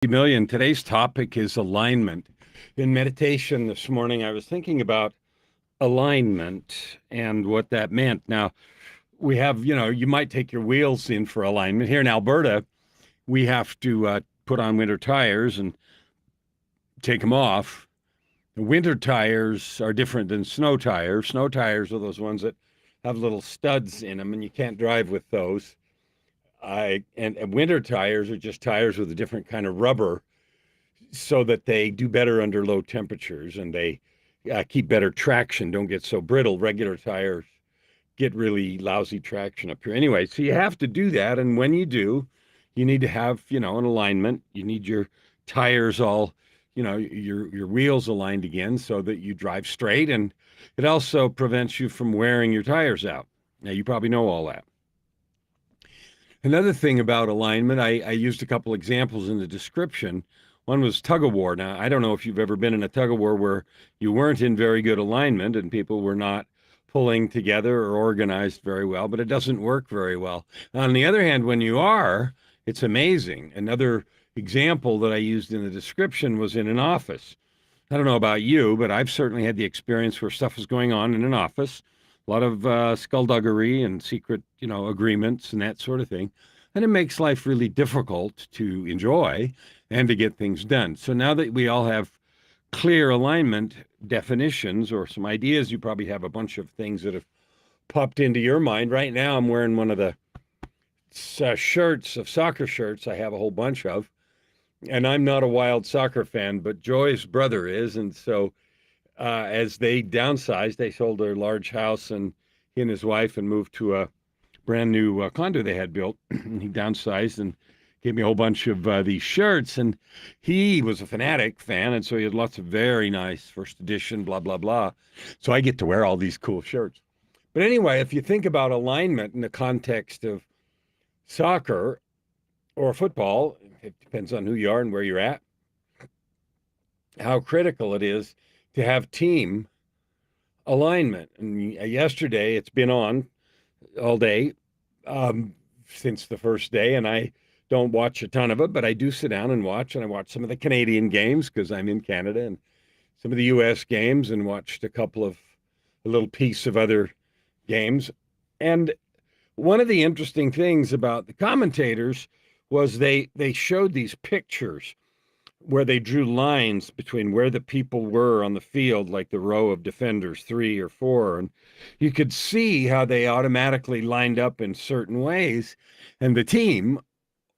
Million. Today's topic is alignment. In meditation this morning, I was thinking about alignment and what that meant. Now, we have, you might take your wheels in for alignment. Here in Alberta, we have to put on winter tires and take them off. The winter tires are different than snow tires. Snow tires are those ones that have little studs in them, and you can't drive with those. And winter tires are just tires with a different kind of rubber so that they do better under low temperatures and they keep better traction, don't get so brittle. Regular tires get really lousy traction up here. Anyway, so you have to do that. And when you do, you need to have, an alignment. You need your tires all, your wheels aligned again so that you drive straight. And it also prevents you from wearing your tires out. Now, you probably know all that. Another thing about alignment, I used a couple examples in the description. One was tug of war. Now, I don't know if you've ever been in a tug of war where you weren't in very good alignment and people were not pulling together or organized very well, but it doesn't work very well. On the other hand, when you are, it's amazing. Another example that I used in the description was in an office. I don't know about you, but I've certainly had the experience where stuff is going on in an office, a lot of skullduggery and secret, agreements and that sort of thing. And it makes life really difficult to enjoy and to get things done. So now that we all have clear alignment definitions or some ideas, you probably have a bunch of things that have popped into your mind. Right now, I'm wearing one of the soccer shirts I have a whole bunch of. And I'm not a wild soccer fan, but Joy's brother is. And so as they downsized, they sold their large house and he and his wife and moved to a brand new condo they had built. He downsized and gave me a whole bunch of these shirts. And he was a fanatic fan. And so he had lots of very nice first edition, blah, blah, blah. So I get to wear all these cool shirts. But anyway, if you think about alignment in the context of soccer or football, it depends on who you are and where you're at, how critical it is to have team alignment. And yesterday, it's been on all day since the first day, and I don't watch a ton of it, but I do sit down and watch, and I watch some of the Canadian games because I'm in Canada, and some of the U.S. games, and watched a little piece of other games. And one of the interesting things about the commentators was they showed these pictures where they drew lines between where the people were on the field, like the row of defenders, 3 or 4. And you could see how they automatically lined up in certain ways. And the team,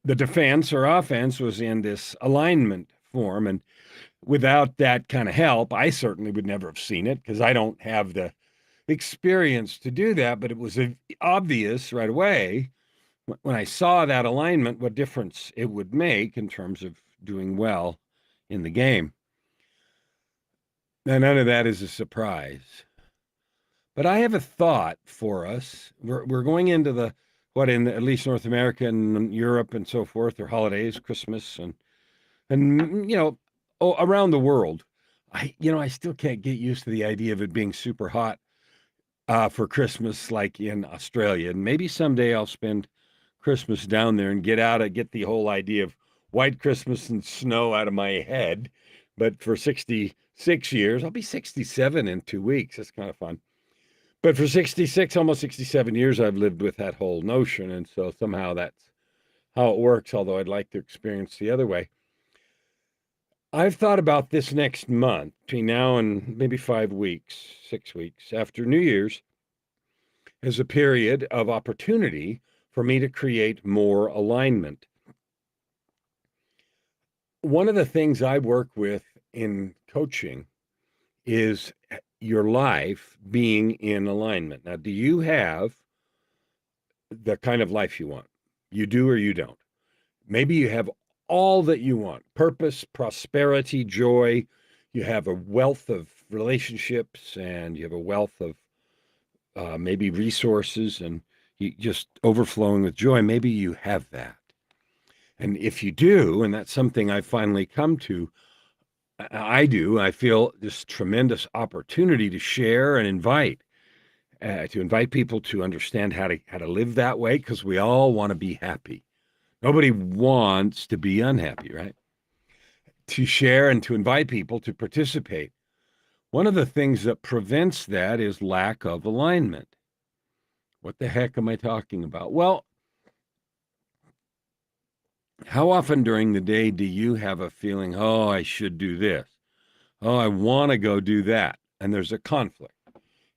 the defense or offense, was in this alignment form. And without that kind of help, I certainly would never have seen it because I don't have the experience to do that. But it was obvious right away when I saw that alignment, what difference it would make in terms of doing well in the game. Now, none of that is a surprise. But I have a thought for us. We're going into in at least North America and Europe and so forth, their holidays, Christmas, and around the world. I still can't get used to the idea of it being super hot for Christmas, like in Australia. And maybe someday I'll spend Christmas down there and get the whole idea of white Christmas and snow out of my head. But for 66 years, I'll be 67 in 2 weeks. That's kind of fun. But for 66, almost 67 years, I've lived with that whole notion. And so somehow that's how it works, although I'd like to experience the other way. I've thought about this next month, between now and maybe 5 weeks, 6 weeks after New Year's, as a period of opportunity for me to create more alignment. One of the things I work with in coaching is your life being in alignment. Now, do you have the kind of life you want? You do or you don't? Maybe you have all that you want: purpose, prosperity, joy. You have a wealth of relationships and you have a wealth of maybe resources and you just overflowing with joy. Maybe you have that. And if you do, and that's something I've finally come to, I do, I feel this tremendous opportunity to share and invite people to understand how to live that way, because we all want to be happy. Nobody wants to be unhappy, right? to share and to invite people to participate. One of the things that prevents that is lack of alignment. What the heck am I talking about? Well, how often during the day do you have a feeling, oh, I should do this? Oh, I want to go do that. And there's a conflict.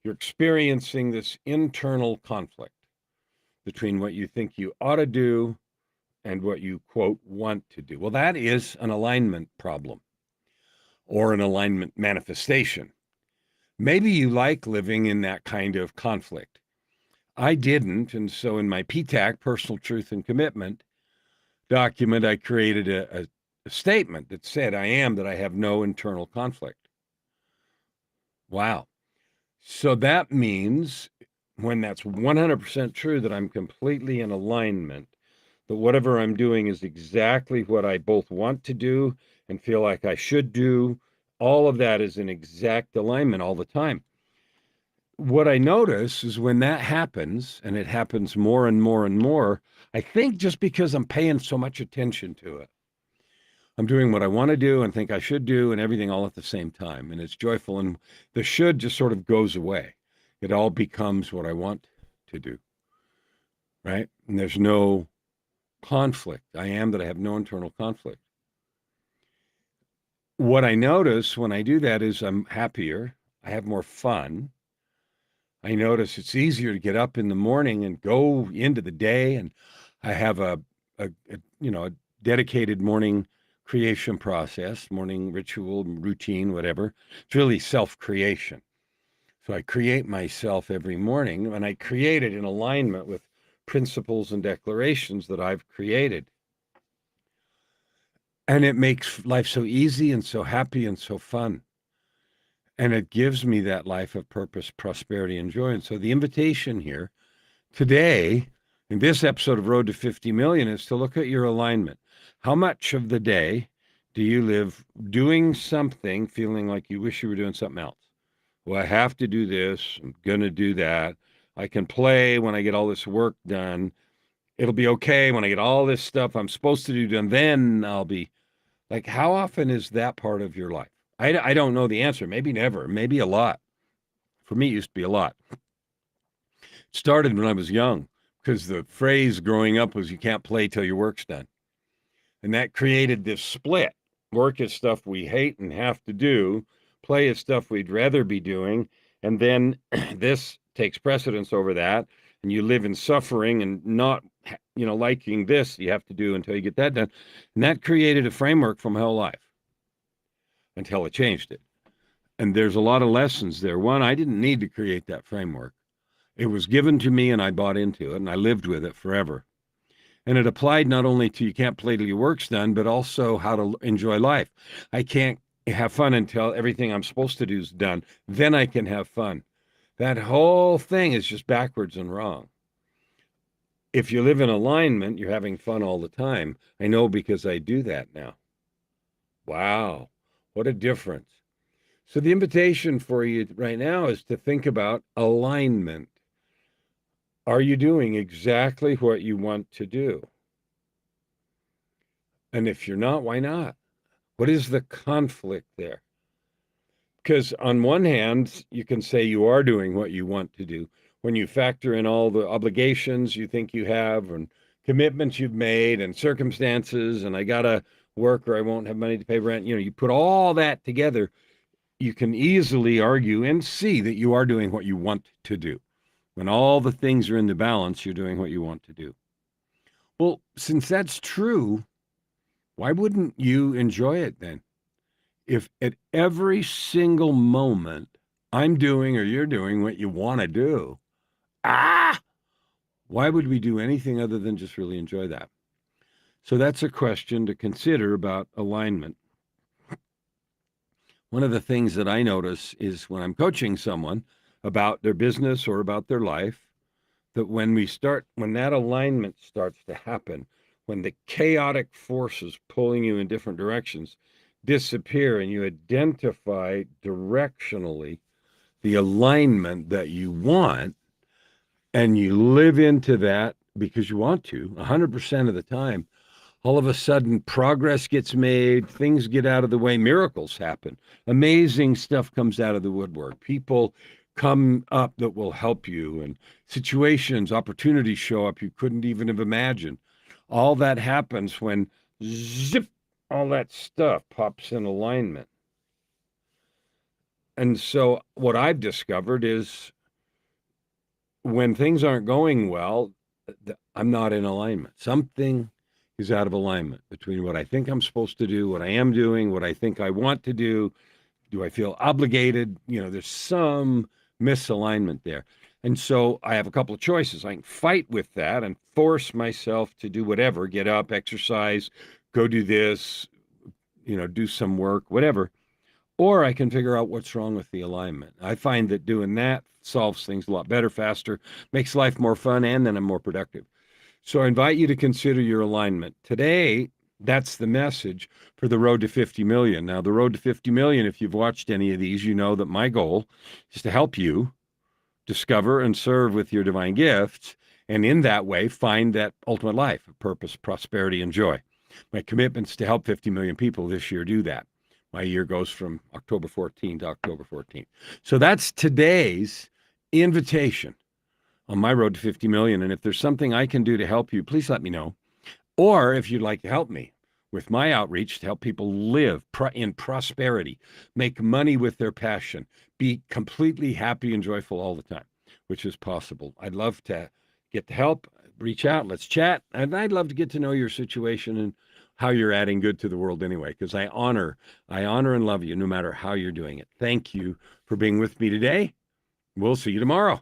You're experiencing this internal conflict between what you think you ought to do and what you, quote, want to do. Well, that is an alignment problem or an alignment manifestation. Maybe you like living in that kind of conflict. I didn't. And so in my PTAC, Personal Truth and Commitment document, I created a statement that said, I am that I have no internal conflict. Wow. So that means when that's 100% true, that I'm completely in alignment, that whatever I'm doing is exactly what I both want to do and feel like I should do. All of that is in exact alignment all the time. What I notice is when that happens, and it happens more and more and more, I think just because I'm paying so much attention to it, I'm doing what I want to do and think I should do and everything all at the same time. And it's joyful. And the should just sort of goes away. It all becomes what I want to do. Right. And there's no conflict. I am that I have no internal conflict. What I notice when I do that is I'm happier. I have more fun. I notice it's easier to get up in the morning and go into the day. And I have a dedicated morning creation process, morning ritual, routine, whatever. It's really self-creation. So I create myself every morning, and I create it in alignment with principles and declarations that I've created. And it makes life so easy and so happy and so fun. And it gives me that life of purpose, prosperity, and joy. And so the invitation here today, in this episode of Road to 50 Million, is to look at your alignment. How much of the day do you live doing something, feeling like you wish you were doing something else? Well, I have to do this. I'm going to do that. I can play when I get all this work done. It'll be okay when I get all this stuff I'm supposed to do done. Then I'll be like, how often is that part of your life? I don't know the answer. Maybe never. Maybe a lot. For me, it used to be a lot. It started when I was young because the phrase growing up was you can't play till your work's done. And that created this split. Work is stuff we hate and have to do. Play is stuff we'd rather be doing. And then this takes precedence over that. And you live in suffering and not, liking this you have to do until you get that done. And that created a framework for my whole life until I changed it. And there's a lot of lessons there. One, I didn't need to create that framework. It was given to me and I bought into it and I lived with it forever. And it applied not only to you can't play till your work's done, but also how to enjoy life. I can't have fun until everything I'm supposed to do is done. Then I can have fun. That whole thing is just backwards and wrong. If you live in alignment, you're having fun all the time. I know because I do that now. Wow, what a difference. So the invitation for you right now is to think about alignment. Are you doing exactly what you want to do? And if you're not, why not? What is the conflict there? Because on one hand, you can say you are doing what you want to do. When you factor in all the obligations you think you have and commitments you've made and circumstances, and I got to work or I won't have money to pay rent, you put all that together, you can easily argue and see that you are doing what you want to do. When all the things are in the balance, you're doing what you want to do. Well, since that's true, why wouldn't you enjoy it then? If at every single moment I'm doing or you're doing what you want to do, why would we do anything other than just really enjoy that? So that's a question to consider about alignment. One of the things that I notice is when I'm coaching someone about their business or about their life, that when that alignment starts to happen, when the chaotic forces pulling you in different directions disappear and you identify directionally the alignment that you want and you live into that because you want to 100% of the time, All of a sudden, progress gets made, things get out of the way, miracles happen. Amazing stuff comes out of the woodwork. People come up that will help you, and situations, opportunities show up you couldn't even have imagined. All that happens when zip, all that stuff pops in alignment. And so, what I've discovered is when things aren't going well, I'm not in alignment. Something is out of alignment between what I think I'm supposed to do, what I am doing, what I think I want to do. Do I feel obligated? There's some misalignment there. And so I have a couple of choices. I can fight with that and force myself to do whatever, get up, exercise, go do this, do some work, whatever. Or I can figure out what's wrong with the alignment. I find that doing that solves things a lot better, faster, makes life more fun, and then I'm more productive. So I invite you to consider your alignment. Today, that's the message for the road to 50 million. Now, the road to 50 million, if you've watched any of these, you know that my goal is to help you discover and serve with your divine gifts, and in that way, find that ultimate life of purpose, prosperity, and joy. My commitment is to help 50 million people this year do that. My year goes from October 14th to October 14th. So that's today's invitation on my road to 50 million. And if there's something I can do to help you, please let me know. Or if you'd like to help me with my outreach to help people live in prosperity, make money with their passion, be completely happy and joyful all the time, which is possible. I'd love to get the help, reach out, let's chat. And I'd love to get to know your situation and how you're adding good to the world anyway, because I honor and love you no matter how you're doing it. Thank you for being with me today. We'll see you tomorrow.